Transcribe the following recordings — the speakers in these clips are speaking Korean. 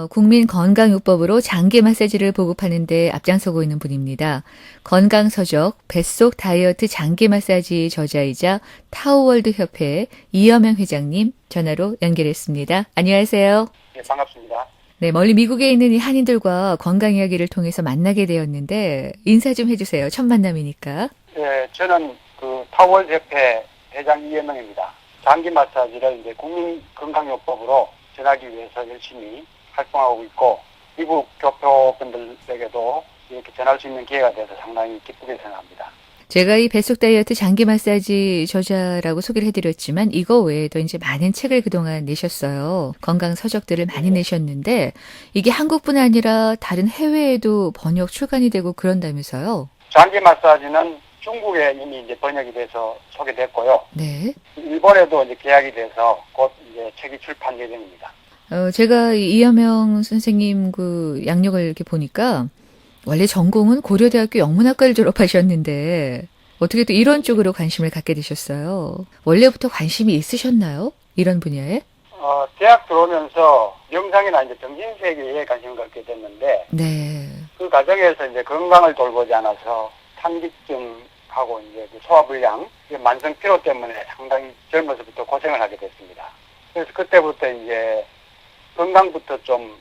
국민건강요법으로 장기 마사지를 보급하는데 앞장서고 있는 분입니다. 건강서적 뱃속 다이어트 장기 마사지 저자이자 타우월드 협회 이여명 회장님 전화로 연결했습니다. 안녕하세요. 네, 반갑습니다. 네, 멀리 미국에 있는 이 한인들과 건강 이야기를 통해서 만나게 되었는데 인사 좀 해주세요. 첫 만남이니까. 네, 저는 타월협회 회장 이여명입니다. 장기 마사지를 이제 국민건강요법으로 전하기 위해서 열심히 활동하고 있고, 미국 교포분들에게도 이렇게 전할 수 있는 기회가 돼서 상당히 기쁘게 생각합니다. 제가 이 뱃속 다이어트 장기 마사지 저자라고 소개를 해드렸지만 이거 외에도 이제 많은 책을 그동안 내셨어요. 건강 서적들을 많이 내셨는데 이게 한국뿐 아니라 다른 해외에도 번역 출간이 되고 그런다면서요? 장기 마사지는 중국에 이미 이제 번역이 돼서 소개됐고요. 네. 일본에도 이제 계약이 돼서 곧 이제 책이 출판 예정입니다. 제가 이여명 선생님 그 양력을 이렇게 보니까 원래 전공은 고려대학교 영문학과를 졸업하셨는데 어떻게 또 이런 쪽으로 관심을 갖게 되셨어요? 원래부터 관심이 있으셨나요? 이런 분야에? 대학 들어오면서 명상이나 이제 정신세계에 관심을 갖게 됐는데, 네. 그 과정에서 이제 건강을 돌보지 않아서 탄기증하고 이제 그 소화불량, 만성 피로 때문에 상당히 젊어서부터 고생을 하게 됐습니다. 그래서 그때부터 이제 건강부터 좀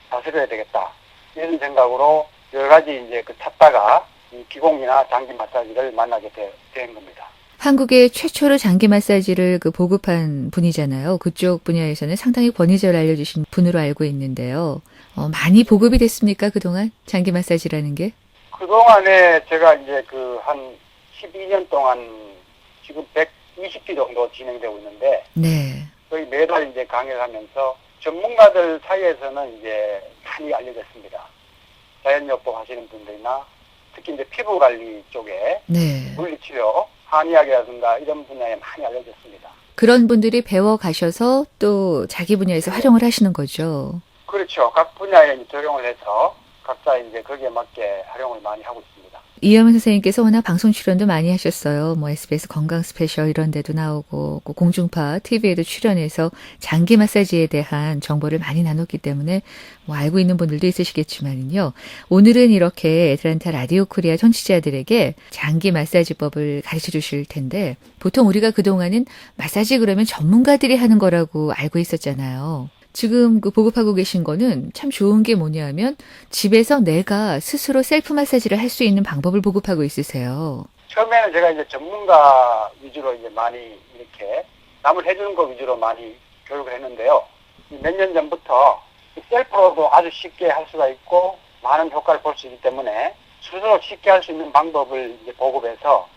다스려야 되겠다, 이런 생각으로 여러 가지 이제 찾다가 이 기공이나 장기 마사지를 만나게 된 겁니다. 한국의 최초로 장기 마사지를 보급한 분이잖아요. 그쪽 분야에서는 상당히 권위적으로 알려주신 분으로 알고 있는데요. 많이 보급이 됐습니까, 그동안? 장기 마사지라는 게? 그동안에 제가 이제 한 12년 동안 지금 120기 정도 진행되고 있는데, 네. 거의 매달 이제 강의를 하면서 전문가들 사이에서는 이제 많이 알려졌습니다. 자연요법 하시는 분들이나 특히 이제 피부 관리 쪽에 네. 물리치료, 한의학이라든가 이런 분야에 많이 알려졌습니다. 그런 분들이 배워 가셔서 또 자기 분야에서 활용을 하시는 거죠. 그렇죠. 각 분야에 이제 적용을 해서 각자 이제 거기에 맞게 활용을 많이 하고 있습니다. 이여명 선생님께서 워낙 방송 출연도 많이 하셨어요. SBS 건강 스페셜 이런 데도 나오고 공중파 TV에도 출연해서 장기 마사지에 대한 정보를 많이 나눴기 때문에 알고 있는 분들도 있으시겠지만요. 오늘은 이렇게 애틀란타 라디오 코리아 청취자들에게 장기 마사지법을 가르쳐 주실 텐데 보통 우리가 그동안은 마사지 그러면 전문가들이 하는 거라고 알고 있었잖아요. 지금 보급하고 계신 거는 참 좋은 게 뭐냐면 집에서 내가 스스로 셀프 마사지를 할 수 있는 방법을 보급하고 있으세요. 처음에는 제가 이제 전문가 위주로 이제 많이 이렇게 남을 해주는 거 위주로 많이 교육을 했는데요. 몇 년 전부터 셀프로도 아주 쉽게 할 수가 있고 많은 효과를 볼 수 있기 때문에 스스로 쉽게 할 수 있는 방법을 이제 보급해서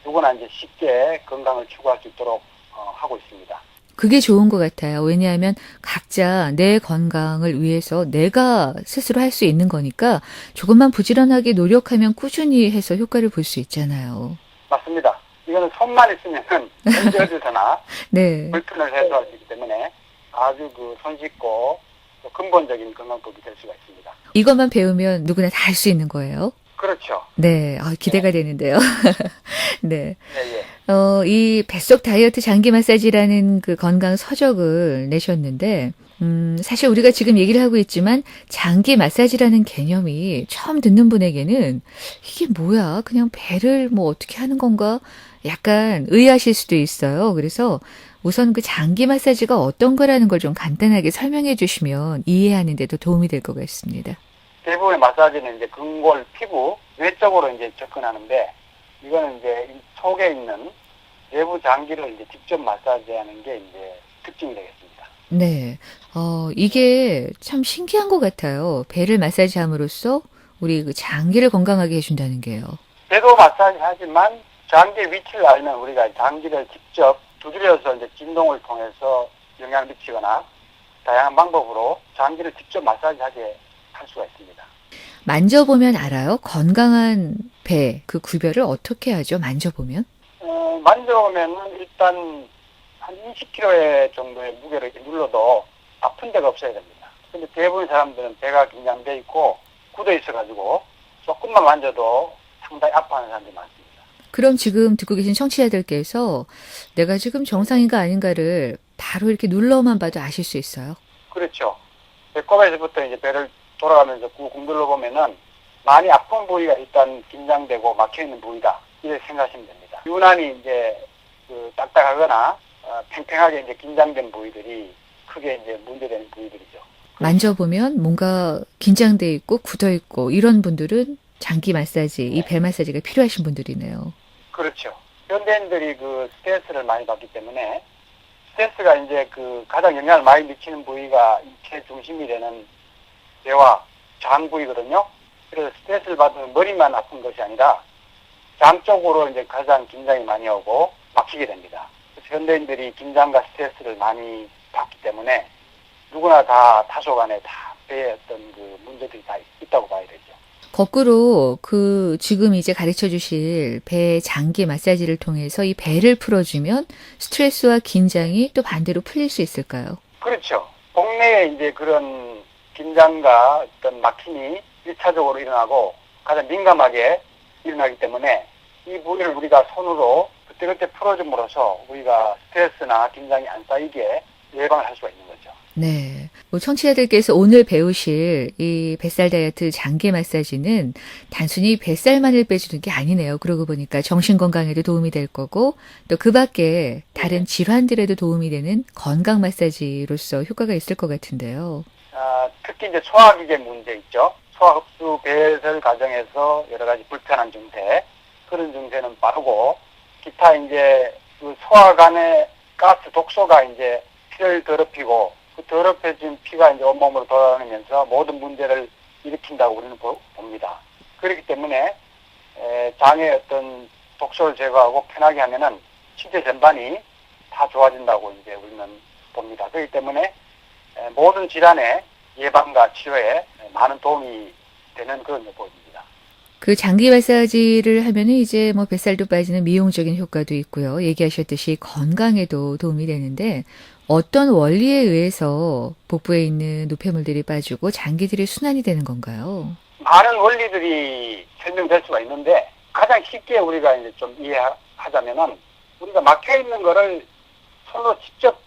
누구나 이제 쉽게 건강을 추구할 수 있도록 하고 있습니다. 그게 좋은 것 같아요. 왜냐하면 각자 내 건강을 위해서 내가 스스로 할 수 있는 거니까 조금만 부지런하게 노력하면 꾸준히 해서 효과를 볼 수 있잖아요. 맞습니다. 이거는 손만 있으면은 언제 어디서나 네. 불편을 해소할 수 있기 때문에 아주 손쉽고 또 근본적인 건강법이 될 수가 있습니다. 이것만 배우면 누구나 다 할 수 있는 거예요. 그렇죠. 네. 기대가 되는데요. 네. 예. 이 뱃속 다이어트 장기 마사지라는 그 건강 서적을 내셨는데, 사실 우리가 지금 얘기를 하고 있지만 장기 마사지라는 개념이 처음 듣는 분에게는 이게 뭐야? 그냥 배를 뭐 어떻게 하는 건가? 약간 의아하실 수도 있어요. 그래서 우선 그 장기 마사지가 어떤 거라는 걸 좀 간단하게 설명해 주시면 이해하는 데도 도움이 될 것 같습니다. 대부분의 마사지는 이제 근골, 피부, 외적으로 이제 접근하는데, 이거는 이제 속에 있는 내부 장기를 이제 직접 마사지하는 게 이제 특징이 되겠습니다. 네. 이게 참 신기한 것 같아요. 배를 마사지함으로써 우리 그 장기를 건강하게 해준다는 게요. 배도 마사지 하지만 장기의 위치를 알면 우리가 장기를 직접 두드려서 이제 진동을 통해서 영향을 미치거나 다양한 방법으로 장기를 직접 마사지하게 할 수가 있습니다. 만져보면 알아요? 건강한 배, 그 구별을 어떻게 하죠? 만져보면? 만져보면은 일단 한 20kg 정도의 무게를 이렇게 눌러도 아픈 데가 없어야 됩니다. 근데 대부분 사람들은 배가 긴장돼 있고 굳어 있어가지고 조금만 만져도 상당히 아파하는 사람들이 많습니다. 그럼 지금 듣고 계신 청취자들께서 내가 지금 정상인가 아닌가를 바로 이렇게 눌러만 봐도 아실 수 있어요? 그렇죠. 배꼽에서부터 이제 배를 돌아가면서 꾹꾹 눌러보면은 많이 아픈 부위가 일단 긴장되고 막혀있는 부위다. 이렇게 생각하시면 됩니다. 유난히 이제 그 딱딱하거나 팽팽하게 이제 긴장된 부위들이 크게 이제 문제되는 부위들이죠. 만져보면 뭔가 긴장돼 있고 굳어 있고 이런 분들은 장기 마사지, 이 배 마사지가 필요하신 분들이네요. 그렇죠. 현대인들이 그 스트레스를 많이 받기 때문에 스트레스가 이제 그 가장 영향을 많이 미치는 부위가 인체 중심이 되는 뇌와 장 부위거든요. 그래서 스트레스를 받으면 머리만 아픈 것이 아니라 장 쪽으로 이제 가장 긴장이 많이 오고 막히게 됩니다. 그래서 현대인들이 긴장과 스트레스를 많이 받기 때문에 누구나 다 다소간에 다 배에 어떤 그 문제들이 다 있다고 봐야 되죠. 거꾸로 그 지금 이제 가르쳐 주실 배 장기 마사지를 통해서 이 배를 풀어주면 스트레스와 긴장이 또 반대로 풀릴 수 있을까요? 그렇죠. 동네에 이제 그런 긴장과 어떤 막힘이 1차적으로 일어나고 가장 민감하게 일어나기 때문에 이 부위를 우리가 손으로 그때그때 풀어줌으로써 우리가 스트레스나 긴장이 안 쌓이게 예방을 할 수가 있는 거죠. 네. 청취자들께서 오늘 배우실 이 뱃살 다이어트 장기 마사지는 단순히 뱃살만을 빼주는 게 아니네요. 그러고 보니까 정신 건강에도 도움이 될 거고 또 그 밖에 다른 질환들에도 도움이 되는 건강 마사지로서 효과가 있을 것 같은데요. 특히 이제 소화기계 문제 있죠. 소화 흡수 배설 과정에서 여러 가지 불편한 증세, 그런 증세는 빠르고 기타 이제 그 소화관의 가스 독소가 이제 피를 더럽히고 그 더럽혀진 피가 이제 온몸으로 돌아다니면서 모든 문제를 일으킨다고 우리는 봅니다. 그렇기 때문에 장의 어떤 독소를 제거하고 편하게 하면은 신체 전반이 다 좋아진다고 이제 우리는 봅니다. 그렇기 때문에 모든 질환의 예방과 치료에 많은 도움이 되는 그런 요법입니다. 그 장기 마사지를 하면은 이제 뭐 뱃살도 빠지는 미용적인 효과도 있고요. 얘기하셨듯이 건강에도 도움이 되는데 어떤 원리에 의해서 복부에 있는 노폐물들이 빠지고 장기들이 순환이 되는 건가요? 많은 원리들이 설명될 수가 있는데 가장 쉽게 우리가 이제 좀 이해하자면은 우리가 막혀 있는 거를 손으로 직접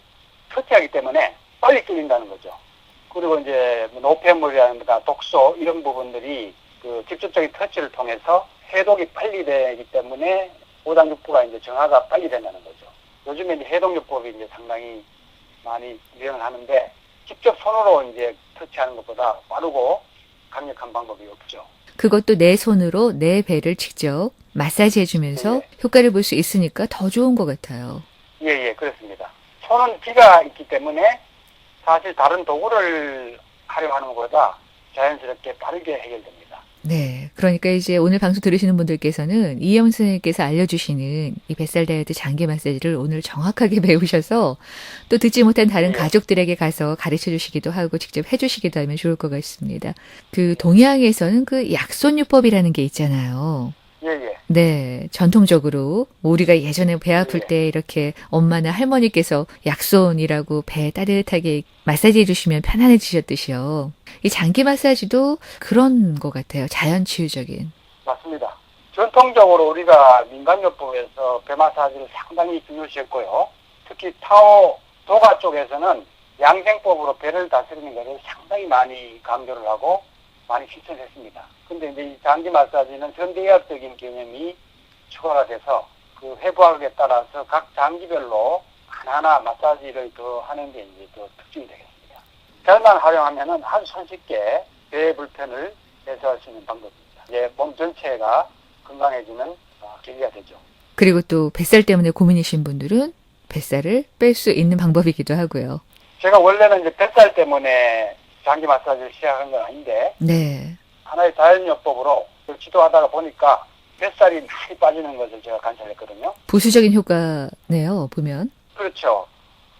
터치하기 때문에 빨리 끌린다는 거죠. 그리고 이제 노폐물이라든가 독소 이런 부분들이 그 직접적인 터치를 통해서 해독이 빨리 되기 때문에 오장육부가 이제 정화가 빨리 된다는 거죠. 요즘에 이제 해독요법이 이제 상당히 많이 유행을 하는데 직접 손으로 이제 터치하는 것보다 빠르고 강력한 방법이 없죠. 그것도 내 손으로 내 배를 직접 마사지 해주면서 네. 효과를 볼 수 있으니까 더 좋은 것 같아요. 예, 그렇습니다. 손은 기가 있기 때문에 사실 다른 도구를 활용하는 것보다 자연스럽게 빠르게 해결됩니다. 네. 그러니까 이제 오늘 방송 들으시는 분들께서는 이영 선생님께서 알려주시는 이 뱃살 다이어트 장기 마사지를 오늘 정확하게 배우셔서 또 듣지 못한 다른 네. 가족들에게 가서 가르쳐 주시기도 하고 직접 해주시기도 하면 좋을 것 같습니다. 그 동양에서는 그 약손요법이라는 게 있잖아요. 예. 네, 전통적으로 우리가 예전에 배 아플 때 이렇게 엄마나 할머니께서 약손이라고 배 따뜻하게 마사지 해주시면 편안해지셨듯이요. 이 장기 마사지도 그런 것 같아요. 자연치유적인. 맞습니다. 전통적으로 우리가 민간요법에서 배 마사지를 상당히 중요시했고요. 특히 타오 도가 쪽에서는 양생법으로 배를 다스리는 것을 상당히 많이 강조를 하고 많이 실천했습니다. 근데 이제 이 장기 마사지는 현대의학적인 개념이 추가가 돼서 그 회부학에 따라서 각 장기별로 하나하나 마사지를 더 하는 게 이제 더 특징이 되겠습니다. 잘만 활용하면은 아주 손쉽게 배의 불편을 해소할 수 있는 방법입니다. 이제 몸 전체가 건강해지는 계기가 되죠. 그리고 또 뱃살 때문에 고민이신 분들은 뱃살을 뺄 수 있는 방법이기도 하고요. 제가 원래는 이제 뱃살 때문에 장기 마사지를 시작한 건 아닌데 네. 하나의 자연요법으로 지도하다가 보니까 뱃살이 많이 빠지는 것을 제가 관찰했거든요. 부수적인 효과네요, 보면. 그렇죠.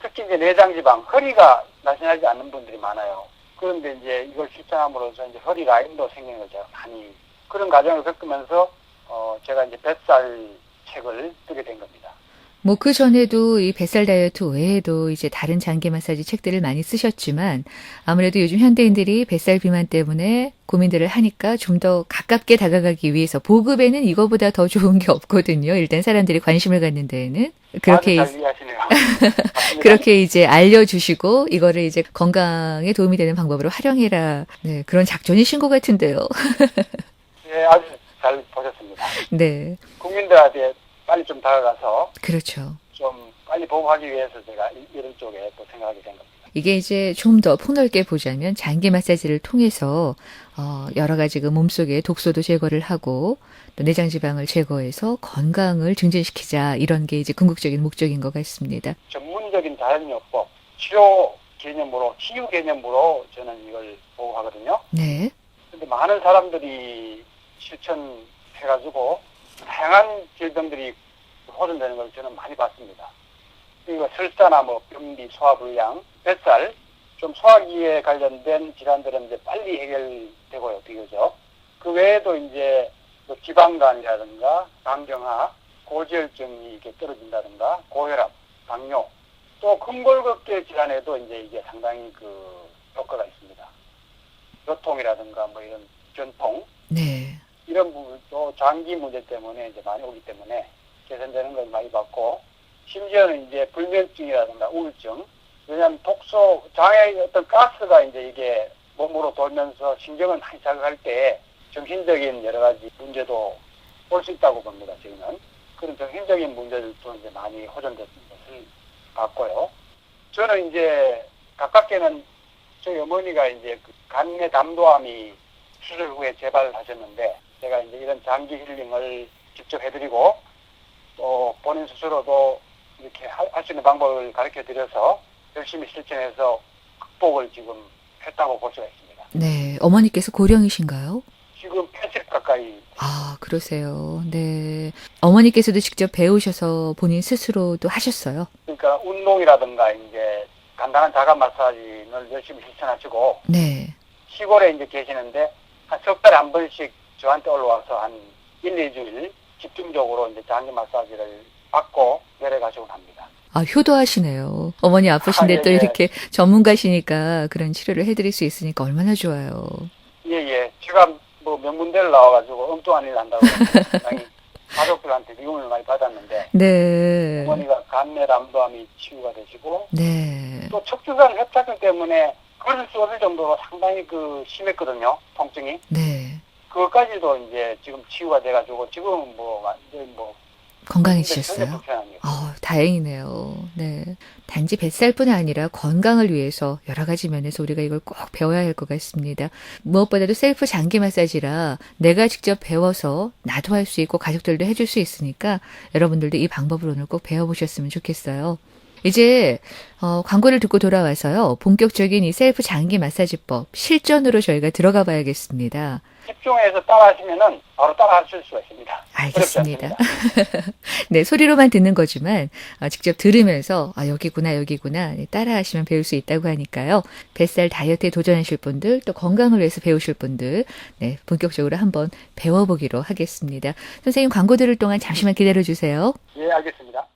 특히 이제 내장지방, 허리가 날씬하지 않는 분들이 많아요. 그런데 이제 이걸 실천함으로써 이제 허리 라인도 생기는 걸 제가 많이 그런 과정을 겪으면서 제가 이제 뱃살 책을 쓰게 된 겁니다. 뭐 그 전에도 이 뱃살 다이어트 외에도 이제 다른 장기 마사지 책들을 많이 쓰셨지만 아무래도 요즘 현대인들이 뱃살 비만 때문에 고민들을 하니까 좀 더 가깝게 다가가기 위해서 보급에는 이거보다 더 좋은 게 없거든요. 일단 사람들이 관심을 갖는 데에는. 그렇게 아주 잘 이해하시네요. 맞습니다. 그렇게 이제 알려주시고 이거를 이제 건강에 도움이 되는 방법으로 활용해라. 네, 그런 작전이신 것 같은데요. 예, 아주 잘 보셨습니다. 네, 국민들한테 빨리 좀 다가가서 그렇죠. 좀 빨리 보호하기 위해서 제가 이런 쪽에 또 생각하게 된 겁니다. 이게 이제 좀 더 폭넓게 보자면 장기 마사지를 통해서 여러 가지 그 몸속에 독소도 제거를 하고 또 내장 지방을 제거해서 건강을 증진시키자 이런 게 이제 궁극적인 목적인 것 같습니다. 전문적인 자연요법, 치료 개념으로, 치유 개념으로 저는 이걸 보호하거든요. 네, 근데 많은 사람들이 실천해가지고 다양한 질병들이 호전되는 걸 저는 많이 봤습니다. 그리고 설사나 뭐 변비, 소화불량, 뱃살, 좀 소화기에 관련된 질환들은 이제 빨리 해결되고요, 비교적. 그 외에도 이제 뭐 지방간이라든가 당경화, 고지혈증이 이렇게 떨어진다든가 고혈압, 당뇨, 또 근골격계 질환에도 이제 이게 상당히 그 효과가 있습니다. 요통이라든가 뭐 이런 전통, 네, 이런 부분도 장기 문제 때문에 이제 많이 오기 때문에 개선되는 걸 많이 봤고, 심지어는 이제 불면증이라든가 우울증, 왜냐하면 독소, 장의 어떤 가스가 이제 이게 몸으로 돌면서 신경을 많이 자극할 때 정신적인 여러 가지 문제도 올 수 있다고 봅니다, 저희는. 그런 정신적인 문제들도 이제 많이 호전된 것을 봤고요. 저는 이제 가깝게는 저희 어머니가 이제 그 간내 담도암이 수술 후에 재발하셨는데, 제가 이제 이런 장기 힐링을 직접 해드리고, 또 본인 스스로도 이렇게 할 수 있는 방법을 가르쳐 드려서 열심히 실천해서 극복을 지금 했다고 볼 수가 있습니다. 네. 어머니께서 고령이신가요? 지금 80 가까이. 아, 그러세요. 네. 어머니께서도 직접 배우셔서 본인 스스로도 하셨어요? 그러니까 운동이라든가 이제 간단한 자가 마사지를 열심히 실천하시고, 네. 시골에 이제 계시는데 한 석 달에 한 번씩 저한테 올라와서 한 1, 2주일 집중적으로 이제 장기 마사지를 받고 내려가시곤 합니다. 아, 효도하시네요. 어머니 아프신데 예, 또 예. 이렇게 전문가시니까 그런 치료를 해드릴 수 있으니까 얼마나 좋아요. 예. 제가 뭐 명문대를 나와가지고 엉뚱한 일을 한다고 상당히 가족들한테 미움을 많이 받았는데, 네. 어머니가 간내 담도암이 치유가 되시고, 네. 또 척추관 협착증 때문에 걸을 수 없을 정도로 상당히 그 심했거든요, 통증이. 네. 그것까지도 이제 지금 치유가 돼가지고 지금은 뭐 완전 뭐 전혀 건강해지셨어요? 불편합니다. 다행이네요. 네. 단지 뱃살뿐 아니라 건강을 위해서 여러 가지 면에서 우리가 이걸 꼭 배워야 할 것 같습니다. 무엇보다도 셀프 장기 마사지라 내가 직접 배워서 나도 할 수 있고 가족들도 해줄 수 있으니까 여러분들도 이 방법을 오늘 꼭 배워보셨으면 좋겠어요. 이제 광고를 듣고 돌아와서요. 본격적인 이 셀프 장기 마사지법 실전으로 저희가 들어가 봐야겠습니다. 집중해서 따라하시면은 바로 따라하실 수가 있습니다. 어렵지 알겠습니다. 않습니다. 네, 소리로만 듣는 거지만 직접 들으면서 여기구나 네, 따라하시면 배울 수 있다고 하니까요. 뱃살 다이어트에 도전하실 분들 또 건강을 위해서 배우실 분들 네, 본격적으로 한번 배워보기로 하겠습니다. 선생님 광고 들을 동안 잠시만 기다려주세요. 예, 알겠습니다.